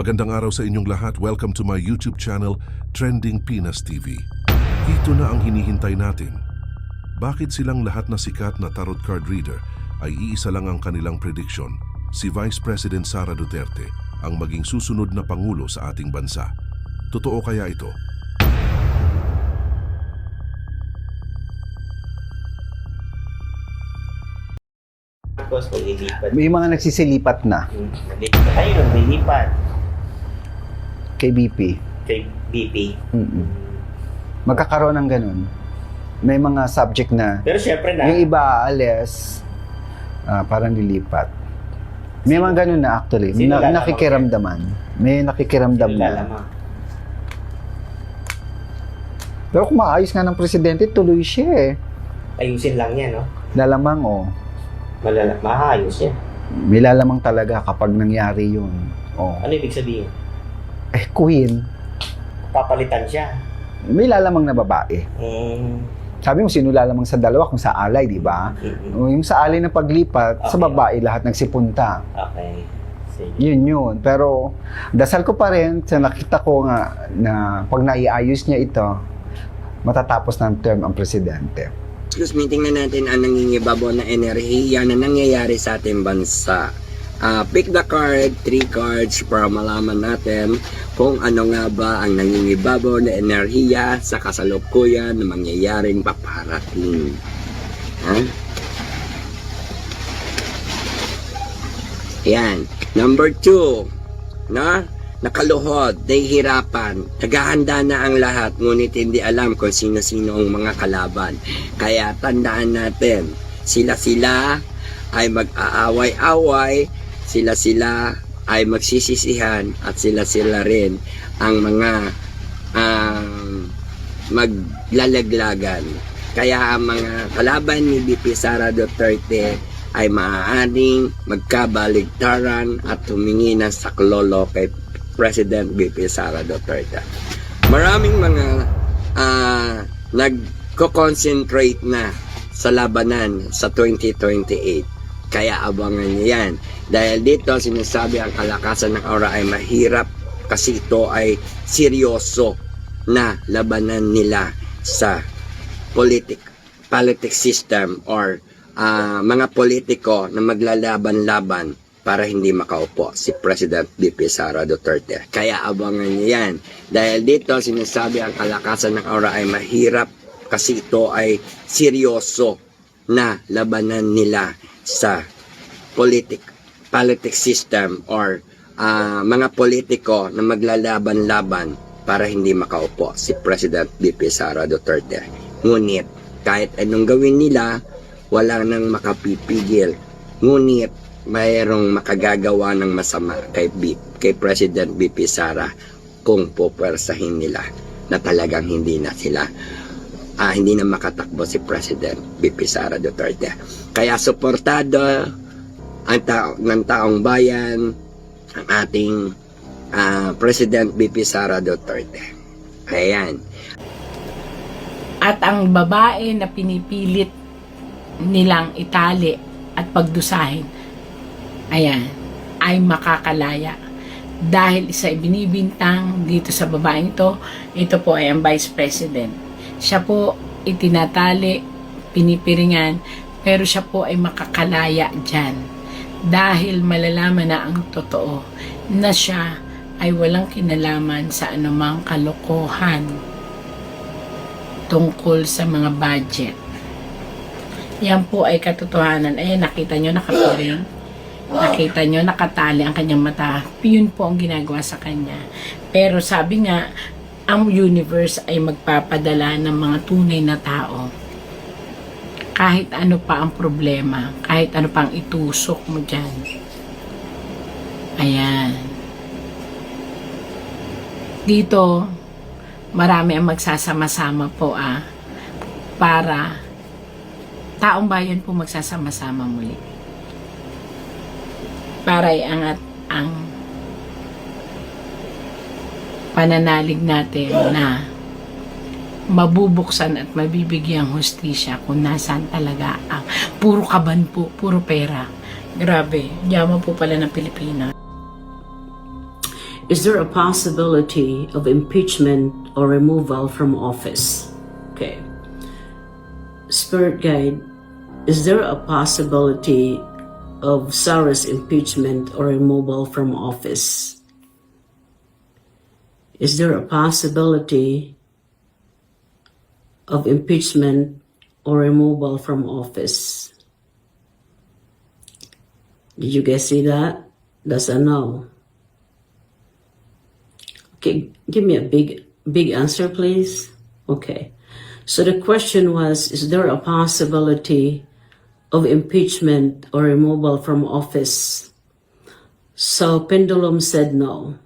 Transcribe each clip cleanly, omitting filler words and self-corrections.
Magandang araw sa inyong lahat. Welcome to my YouTube channel, Trending Pinas TV. Ito na ang hinihintay natin. Bakit silang lahat na sikat na tarot card reader ay iisa lang ang kanilang prediction? Si Vice President Sara Duterte ang maging susunod na pangulo sa ating bansa. Totoo kaya ito? Tapos maglilipat. May mga nagsisilipat na Maglilipat. Ayun, maglilipat. kay BP. Kay BP. Magkakaroon ng ganun. May mga subject na Pero syempre na. yung iba aalis, parang lilipat. May mga ganun na actually. Sino lalamang Nakikiramdaman. May nakikiramdam na. Lamang. Pero kung maayos nga ng presidente, tuloy siya eh. Ayusin lang yan, no? Lalamang oh. Maayos yan. May lalamang talaga kapag nangyari yun. Oh. Ano ibig sabihin? Queen, Papalitan siya. may lalamang na babae. Sabi mo, sino lalamang sa dalawa kung sa alay, di ba? Yung sa alay na paglipat, sa Okay. babae lahat nagsipunta. Okay. Sige. Yun. Pero dasal ko pa rin sa nakita ko nga na pag naiayos niya ito, matatapos ng term ang presidente. Excuse me, tingnan natin ang nangingibabaw na enerhiya na nangyayari sa ating bansa. Pick the card, 3 cards para malaman natin kung ano nga ba ang nangingibabaw na enerhiya sa kasalukuyan na mangyayaring paparating. Yan. Number 2, no? Nakaluhod, nahihirapan, naghahanda na ang lahat, ngunit hindi alam kung sino-sino ang mga kalaban. Kaya tandaan natin, sila-sila ay mag-aaway-away, sila-sila ay magsisisihan, at sila-sila rin ang mga maglalaglagan. Kaya ang mga kalaban ni BP Sara Duterte ay maaaring magkabaligtaran at humingi ng saklolo kay President BP Sara Duterte. Maraming mga nagko-concentrate na sa labanan sa 2028. Kaya abangan niyo yan. Dahil dito sinasabi ang kalakasan ng aura ay mahirap kasi ito ay seryoso na labanan nila sa politics system or mga politiko na maglalaban-laban para hindi makaupo si President BP Sara Duterte. Kaya abangan niyo yan. Dahil dito sinasabi ang kalakasan ng aura ay mahirap kasi ito ay seryoso na labanan nila sa politics system or mga politiko na maglalaban-laban para hindi makaupo si President BP Sara Duterte. Ngunit kahit anong gawin nila, wala nang makapipigil. Ngunit mayroong makagagawa ng masama kay President BP Sara kung pupwersahin nila na talagang hindi na makatakbo si President BP Sara Duterte. Kaya suportado ng taong bayan ang ating President BP Sara Duterte. Ayan. At ang babae na pinipilit nilang itali at pagdusahin, ayan, ay makakalaya. Dahil isa ibinibintang dito sa babaeng ito po ay ang Vice President. Siya po itinatali, pinipiringan, pero siya po ay makakalaya dyan. Dahil malalaman na ang totoo na siya ay walang kinalaman sa anumang kalokohan tungkol sa mga budget. Yan po ay katotohanan. Ayan, nakita nyo nakapiring. Nakita nyo nakatali ang kanyang mata. Yun po ang ginagawa sa kanya. Pero sabi nga, ang universe ay magpapadala ng mga tunay na tao. Kahit ano pa ang problema, kahit ano pang itusok mo dyan. Ayan. Dito, marami ang magsasama-sama po para taong bayan po magsasama-sama muli. Para iangat ang pananalig natin na mabubuksan at mabibigyang hustisya kung nasaan talaga ang puro kaban po, puro pera. Grabe, yaman po pala ng Pilipinas. Is there a possibility of impeachment or removal from office? Okay. Spirit guide, is there a possibility of Sarah's impeachment or removal from office? Is there a possibility of impeachment or removal from office? Did you guys see that? That's a no. Okay, give me a big answer, please. Okay. So the question was, is there a possibility of impeachment or removal from office? So Pendulum said no.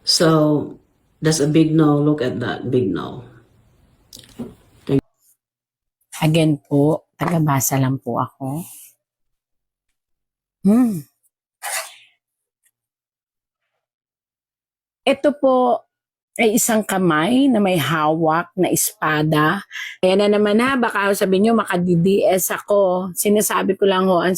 So that's a big no. Look at that, big no. Again po, tagabasa lang po ako. Ito po ay isang kamay na may hawak na espada. Ayan na naman na, baka sabihin nyo makadi-DS ako. Sinasabi ko lang ho ang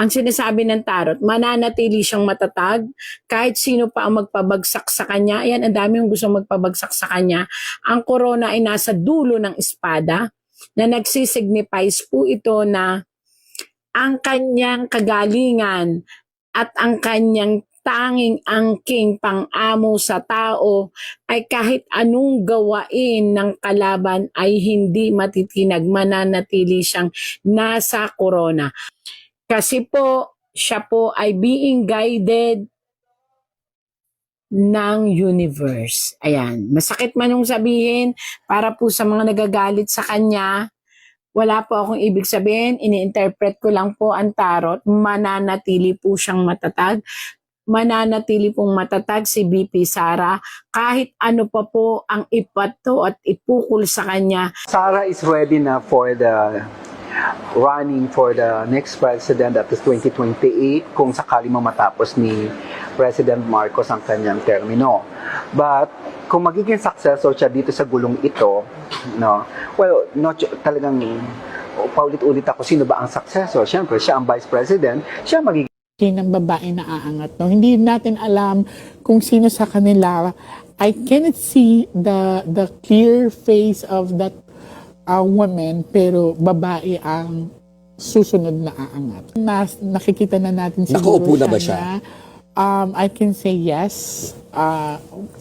sinasabi ng tarot, mananatili siyang matatag kahit sino pa ang magpabagsak sa kanya. Ayan, ang dami yung gusto magpabagsak sa kanya. Ang corona ay nasa dulo ng espada na nagsisignifies po ito na ang kanyang kagalingan at ang kanyang tanging angking pang-amo sa tao ay kahit anong gawain ng kalaban ay hindi matitinag, mananatili siyang nasa corona. Kasi po, siya po ay being guided ng universe. Ayan, masakit man yung sabihin para po sa mga nagagalit sa kanya, wala po akong ibig sabihin, ini-interpret ko lang po ang tarot, mananatili po siyang matatag. Mananatili pong matatag si BP Sara kahit ano pa po ang ipato at ipukol sa kanya. Sara is ready na for the running for the next president at 2028 kung sakali mang matapos ni President Marcos ang kanyang termino. But kung magiging successor siya dito sa gulong ito, no? Well, talagang paulit-ulit ako, sino ba ang successor? Siyempre, siya ang vice president, siya magiging ng babae na aangat. No? Hindi natin alam kung sino sa kanila. I cannot see the clear face of that woman, pero babae ang susunod na aangat. Nakikita na natin siguro Nakaupo na ba siya? I can say yes,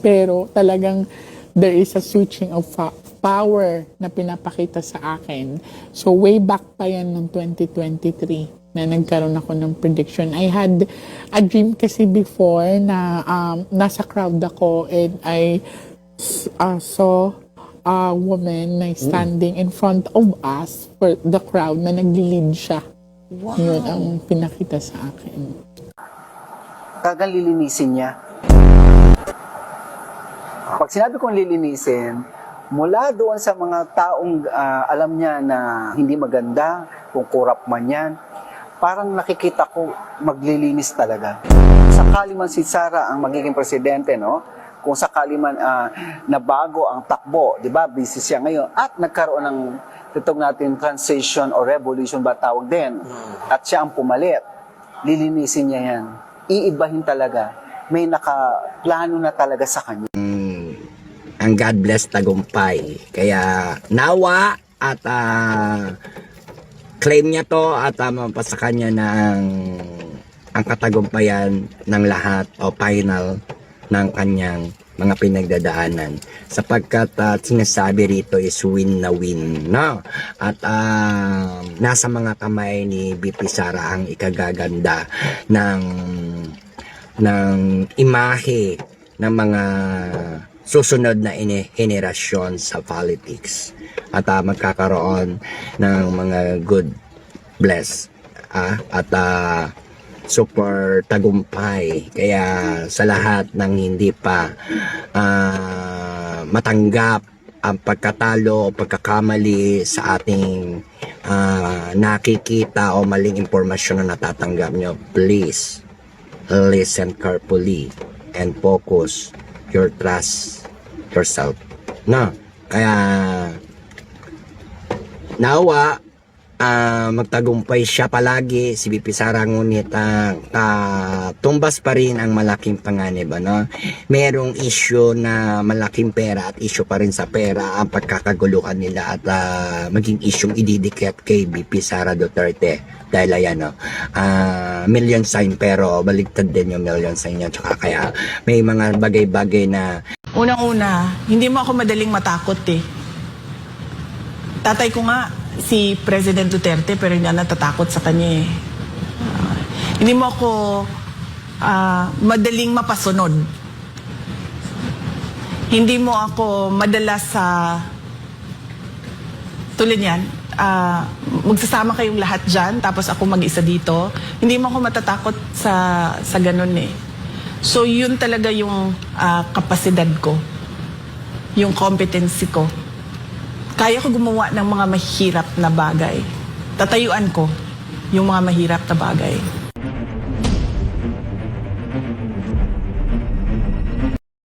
pero talagang there is a switching of power na pinapakita sa akin. So way back pa yan ng 2023 na nagkaroon ako ng prediction. I had a dream kasi before na nasa crowd ako and I saw a woman na standing in front of us for the crowd na nagli-lead siya. Wow. Yun ang pinakita sa akin. Tagang lilinisin niya. Pag sinabi kong lilinisin, mula doon sa mga taong alam niya na hindi maganda, kung corrupt man yan, parang nakikita ko maglilinis talaga. Sakali man si Sara ang magiging presidente, no? Kung sakali man na bago ang takbo, di ba? Busy siya ngayon. At nagkaroon ng itong natin transition or revolution ba tawag din. At siya ang pumalit. Lilinisin niya yan. Iibahin talaga. May nakaplano na talaga sa kanya. Ang God bless tagumpay. Kaya nawa at claim niya to at mapasa kanya ng ang katagumpayan ng lahat o final ng kanyang mga pinagdadaanan sapagkat sinasabi rito is win na win, no? At nasa mga kamay ni BP Sara ang ikagaganda ng imahe ng mga susunod na henerasyon sa politics at magkakaroon ng mga good bless at super tagumpay. Kaya sa lahat ng hindi pa matanggap ang pagkatalo o pagkakamali sa ating nakikita o maling impormasyon na natatanggap nyo, please listen carefully and focus your trust yourself. No? Kaya nawa magtagumpay siya palagi, si VP Sara, ngunit tumbas pa rin ang malaking panganib. Ano? Merong issue na malaking pera at issue pa rin sa pera ang pagkakaguluhan nila at maging isyong ididikit kay VP Sara Duterte. Dahil ayan, no, million sign pero baligtad din yung million sign niya. Tsaka kaya may mga bagay-bagay na Unang-una, hindi mo ako madaling matakot eh. Tatay ko nga, si President Duterte, pero hindi ako natatakot sa kanya eh. Hindi mo ako madaling mapasunod. Hindi mo ako madalas sa tulad yan, magsasama kayong lahat dyan, tapos ako mag-isa dito. Hindi mo ako matatakot sa ganun eh. So yun talaga yung kapasidad ko, yung competency ko. Kaya ko gumawa ng mga mahirap na bagay. Tatayuan ko yung mga mahirap na bagay.